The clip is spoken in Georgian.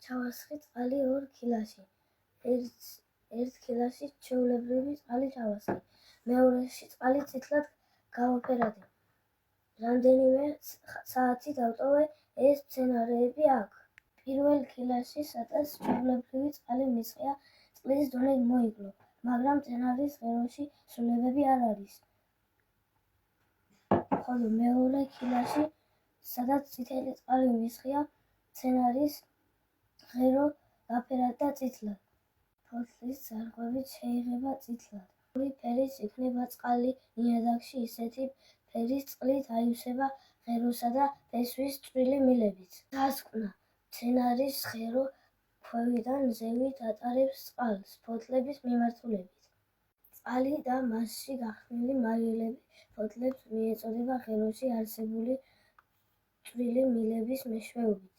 ჩავასხი წყალი ორ ქილაში. ერთ ქილაში ჩვეულებრივი წყალი ჩავასხი. მეორეში წყალი წითლად გავაფერადე. რამდენიმე საათი დავტოვე ეს მცენარეები აქ. პირველ ქილაში, სადაც ჩვეულებრივი წყალი მისყია, წყლის დონე მოიკლო, მაგრამ მცენარის ღეროში ცვლილებები არ არის. ხოლო მეორე ქილაში, სადაც წითელი წყალი მისყია, მცენარის ღერო გაფერდა წითლად. ფოთლის ძარღვებით შეიღება წითლად. ორი ფერის იქნება წყალი ნიადაგში ისეთი ფერის წყლით აივსება ღეროსა და ფესვის წვრილი მილებით. დასკვნა: მცენარის ღერო ქვევიდან ზევით ატარებს წყალს ფოთლების მიმართულებით. წყალი და მასში გახსნილი მარილები ფოთლებს მიეწოდება ღეროში არსებული წვრილი მილების მეშვეობით.